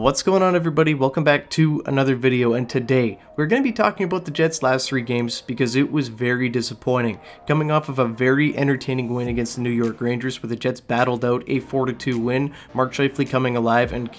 What's going on, everybody? Welcome back to another video, and today we're going to be talking about the Jets' last 3 games because it was very disappointing. Coming off of a very entertaining win against the New York Rangers where the Jets battled out a 4-2 win, Mark Scheifele coming alive and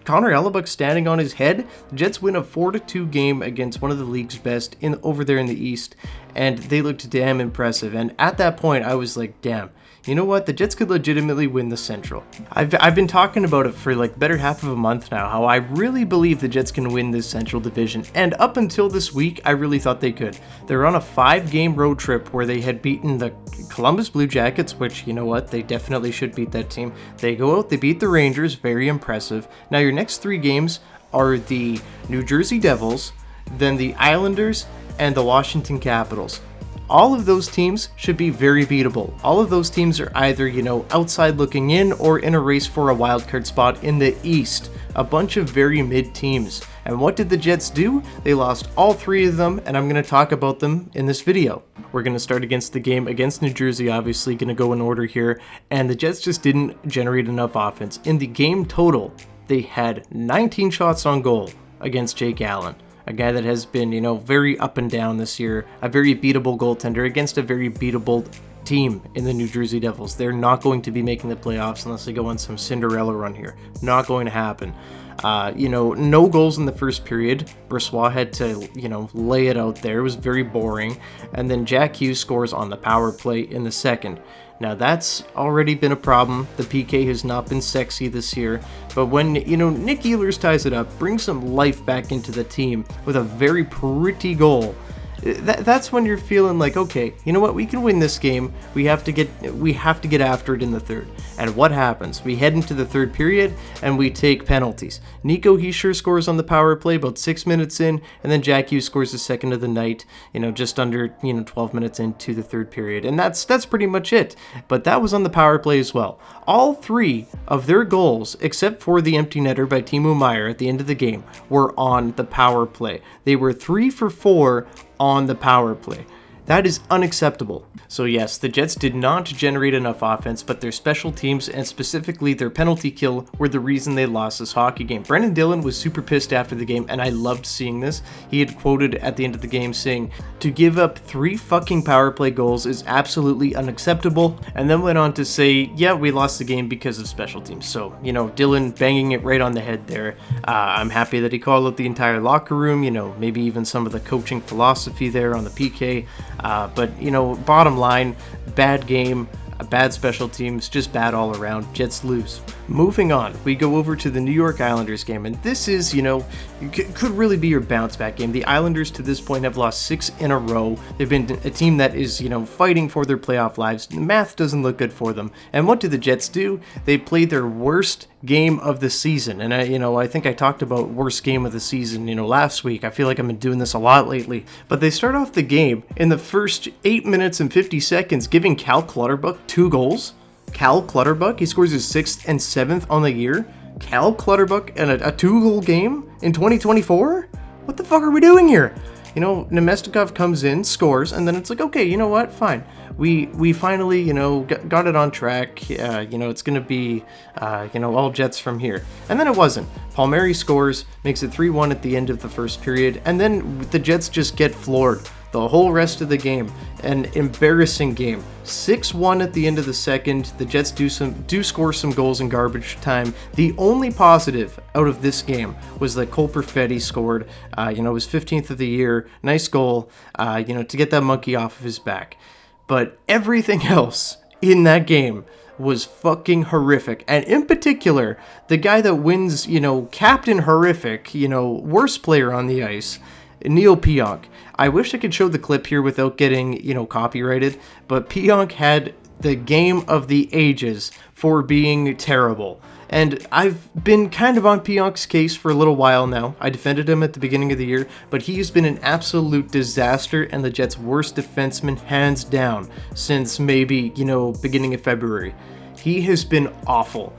Connor Hellebuck standing on his head, the Jets win a 4-2 game against one of the league's best over there in the East, and they looked damn impressive. And at that point, I was like, damn. You know what? The Jets could legitimately win the Central. I've been talking about it for like better half of a month now, how I really believe the Jets can win this Central Division, and up until this week, I really thought they could. They're on a 5-game road trip where they had beaten the Columbus Blue Jackets, which, you know what, they definitely should beat that team. They go out, they beat the Rangers, very impressive. Now your next 3 games are the New Jersey Devils, then the Islanders, and the Washington Capitals. All of those teams should be very beatable. All of those teams are either, outside looking in or in a race for a wildcard spot in the East. A bunch of very mid teams. And what did the Jets do? They lost all 3 of them, and I'm going to talk about them in this video. We're going to start against the game against New Jersey, obviously, going to go in order here. And the Jets just didn't generate enough offense. In the game total, they had 19 shots on goal against Jake Allen. A guy that has been, very up and down this year, a very beatable goaltender against a very beatable team in the New Jersey Devils. They're not going to be making the playoffs unless they go on some Cinderella run here. Not going to happen. No goals in the first period. Brossoit had to, lay it out there. It was very boring. And then Jack Hughes scores on the power play in the second. Now that's already been a problem. The PK has not been sexy this year, but when, Nick Ehlers ties it up, brings some life back into the team with a very pretty goal, that's when you're feeling like, okay, you know what, we can win this game. We have to get after it in the third. And what happens? We head into the third period and we take penalties. Nico Hischier scores on the power play about 6 minutes in, and then Jack Hughes scores the second of the night, just under 12 minutes into the third period. And that's pretty much it. But that was on the power play as well. All 3 of their goals, except for the empty netter by Timo Meier at the end of the game, were on the power play. They were 3 for 4 on the power play. That is unacceptable. So yes, the Jets did not generate enough offense, but their special teams, and specifically their penalty kill, were the reason they lost this hockey game. Brendan Dillon was super pissed after the game, and I loved seeing this. He had quoted at the end of the game saying, "To give up 3 fucking power play goals is absolutely unacceptable," and then went on to say, yeah, we lost the game because of special teams. So, Dillon banging it right on the head there. I'm happy that he called out the entire locker room, maybe even some of the coaching philosophy there on the PK. But bottom line, bad game, bad special teams, just bad all around. Jets lose. Moving on, we go over to the New York Islanders game, and this is, could really be your bounce back game. The Islanders to this point have lost 6 in a row. They've been a team that is, fighting for their playoff lives. The math doesn't look good for them. And what do the Jets do? They played their worst game of the season. And I think I talked about worst game of the season, last week. I feel like I've been doing this a lot lately. But they start off the game in the first 8 minutes and 50 seconds, giving Cal Clutterbuck 2 goals. Cal Clutterbuck, he scores his 6th and 7th on the year. Cal Clutterbuck and a 2-goal game in 2024? What the fuck are we doing here? Nemestikov comes in, scores, and then it's like, okay, you know what? Fine. We finally, got it on track. It's going to be, all Jets from here. And then it wasn't. Palmieri scores, makes it 3-1 at the end of the first period, and then the Jets just get floored the whole rest of the game. An embarrassing game. 6-1 at the end of the second. The Jets do score some goals in garbage time. The only positive out of this game was that Cole Perfetti scored, his 15th of the year. Nice goal, to get that monkey off of his back. But everything else in that game was fucking horrific. And in particular, the guy that wins, Captain Horrific, worst player on the ice, Neil Pionk. I wish I could show the clip here without getting, copyrighted, but Pionk had the game of the ages for being terrible. And I've been kind of on Pionk's case for a little while now. I defended him at the beginning of the year, but he's been an absolute disaster and the Jets' worst defenseman hands down since maybe, beginning of February. He has been awful.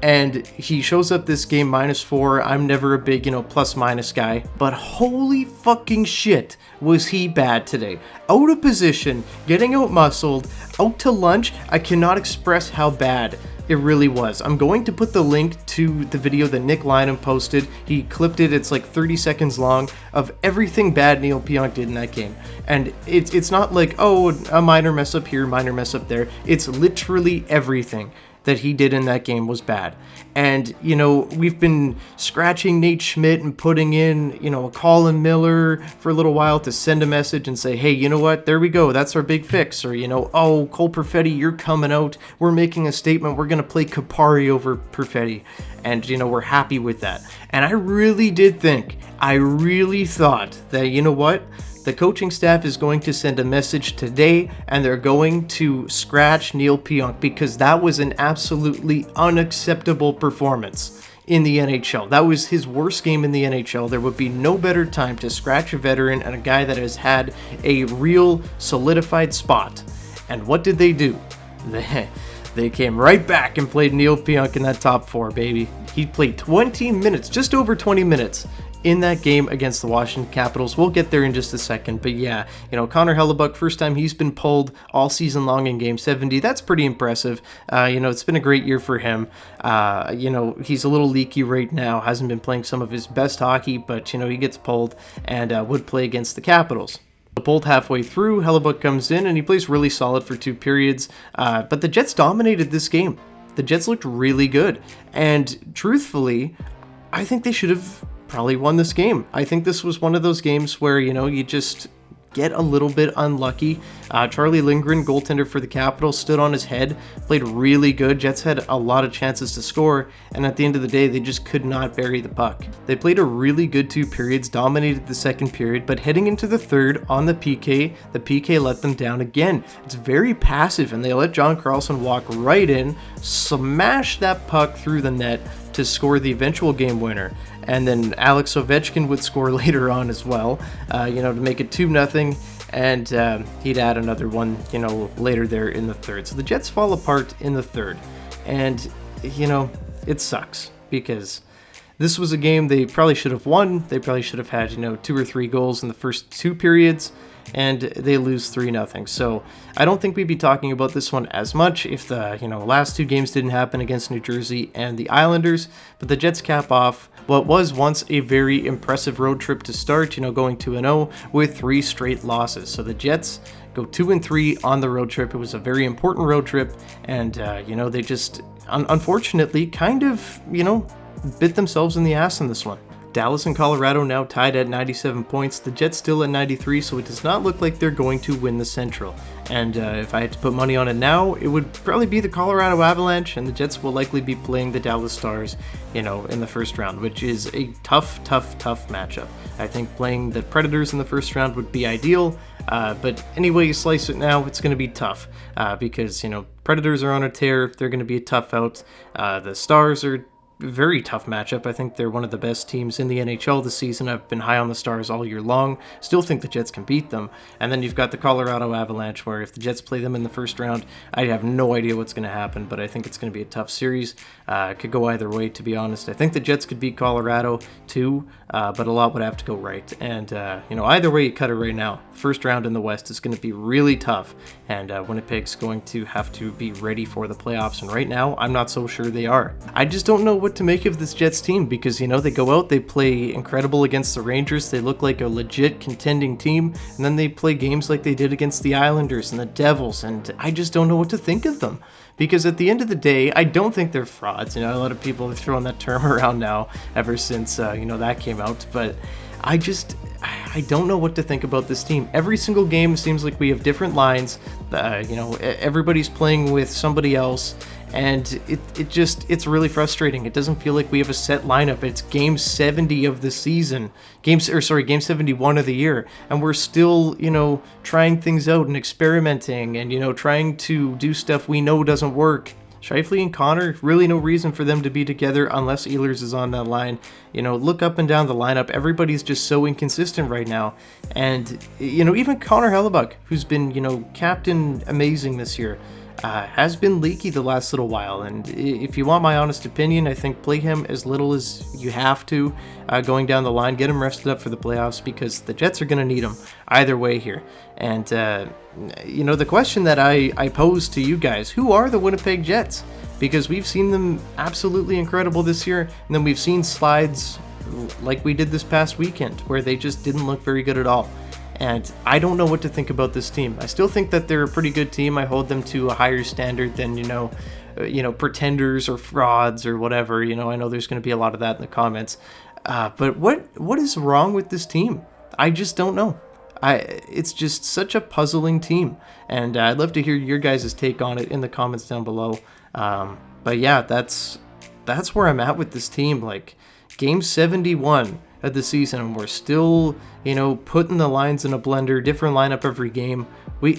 And he shows up this game -4. I'm never a big, plus-minus guy. But holy fucking shit was he bad today. Out of position, getting out-muscled, out to lunch. I cannot express how bad It really was. I'm going to put the link to the video that Nick Lynham posted. He clipped it. It's like 30 seconds long of everything bad Neil Pionk did in that game. And it's not like, oh, a minor mess up here, minor mess up there. It's literally everything that he did in that game was bad. And, you know, we've been scratching Nate Schmidt and putting in, you know, Colin Miller for a little while to send a message and say, hey, you know what, there we go, that's our big fix. Or, you know, oh, Cole Perfetti, you're coming out, we're making a statement, we're going to play Kupari over Perfetti. And, you know, we're happy with that. And I really thought that, you know what, the coaching staff is going to send a message today and they're going to scratch Neil Pionk, because that was an absolutely unacceptable performance in the NHL. That was his worst game in the NHL. There would be no better time to scratch a veteran and a guy that has had a real solidified spot. And what did they do? They came right back and played Neil Pionk in that top four, baby. He played 20 minutes, just over 20 minutes in that game against the Washington Capitals. We'll get there in just a second, but yeah, you know, Connor Hellebuck, first time he's been pulled all season long in Game 70. That's pretty impressive. You know, it's been a great year for him. You know, he's a little leaky right now, hasn't been playing some of his best hockey, but, you know, he gets pulled and would play against the Capitals. Pulled halfway through, Hellebuck comes in and he plays really solid for 2 periods, but the Jets dominated this game. The Jets looked really good, and truthfully, I think they should have probably won this game. I think this was one of those games where, you know, you just get a little bit unlucky. Charlie Lindgren, goaltender for the Capitals, stood on his head, played really good. Jets had a lot of chances to score, and at the end of the day, they just could not bury the puck. They played a really good 2 periods, dominated the second period, but heading into the third on the PK let them down again. It's very passive, and they let John Carlson walk right in, smash that puck through the net to score the eventual game winner. And then Alex Ovechkin would score later on as well, you know, to make it 2-0, and he'd add another one, you know, later there in the third. So the Jets fall apart in the third, and, you know, it sucks, because this was a game they probably should have won. They probably should have had, you know, 2 or 3 goals in the first 2 periods, and they lose 3-0. So I don't think we'd be talking about this one as much if the, you know, last 2 games didn't happen against New Jersey and the Islanders. But the Jets cap off what was once a very impressive road trip to start, you know, going 2-0 with 3 straight losses. So the Jets go 2-3 on the road trip. It was a very important road trip, and you know, they just unfortunately kind of, you know, bit themselves in the ass in this one. Dallas and Colorado now tied at 97 points. The Jets still at 93, so it does not look like they're going to win the Central. And if I had to put money on it now, it would probably be the Colorado Avalanche, and the Jets will likely be playing the Dallas Stars, you know, in the first round, which is a tough matchup. I think playing the Predators in the first round would be ideal, but any way you slice it now, it's going to be tough because, you know, Predators are on a tear. They're going to be a tough out. The Stars are very tough matchup. I think they're one of the best teams in the NHL this season. I've been high on the Stars all year long. Still think the Jets can beat them. And then you've got the Colorado Avalanche, where if the Jets play them in the first round, I have no idea what's going to happen, but I think it's going to be a tough series. It could go either way, to be honest. I think the Jets could beat Colorado too, but a lot would have to go right. And, you know, either way you cut it right now, first round in the West is going to be really tough, and Winnipeg's going to have to be ready for the playoffs. And right now, I'm not so sure they are. I just don't know what to make of this Jets team, because, you know, they go out, they play incredible against the Rangers, they look like a legit contending team, and then they play games like they did against the Islanders and the Devils, and I just don't know what to think of them. Because at the end of the day, I don't think they're frauds. You know, a lot of people have thrown that term around now ever since, you know, that came out, but I don't know what to think about this team. Every single game seems like we have different lines. You know, everybody's playing with somebody else, and it's really frustrating. It doesn't feel like we have a set lineup. It's game 70 of the season, game 71 of the year, and we're still, you know, trying things out and experimenting, and, you know, trying to do stuff we know doesn't work. Scheifele and Connor, really no reason for them to be together unless Ehlers is on that line. You know, look up and down the lineup. Everybody's just so inconsistent right now. And, you know, even Connor Hellebuck, who's been, you know, captain amazing this year, has been leaky the last little while. And if you want my honest opinion, I think play him as little as you have to going down the line. Get him rested up for the playoffs, because the Jets are going to need him either way here. And, you know, the question that I pose to you guys, who are the Winnipeg Jets? because we've seen them absolutely incredible this year, and then we've seen slides like we did this past weekend where they just didn't look very good at all. And I don't know what to think about this team. I still think that they're a pretty good team. I hold them to a higher standard than, pretenders or frauds or whatever. I know there's going to be a lot of that in the comments. But what is wrong with this team? I just don't know. It's just such a puzzling team. And I'd love to hear your guys' take on it in the comments down below. But yeah, that's where I'm at with this team. Like, game 71 of the season, and we're still, putting the lines in a blender, different lineup every game.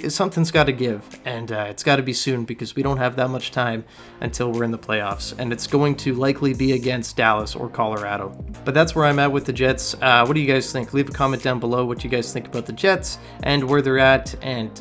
Something's got to give, and it's got to be soon, because we don't have that much time until we're in the playoffs, and it's going to likely be against Dallas or Colorado. But that's where I'm at with the Jets. What do you guys think? Leave a comment down below what you guys think about the Jets and where they're at, and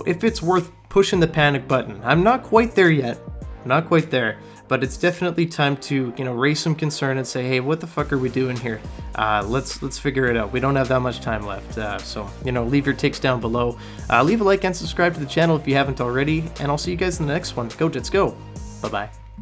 if it's worth pushing the panic button. I'm not quite there yet. Not quite there, but it's definitely time to raise some concern and say, hey, what the fuck are we doing here? Let's figure it out. We don't have that much time left, so leave your takes down below. Leave a like and subscribe to the channel if you haven't already, and I'll see you guys in the next one. Go Jets, go! Bye bye.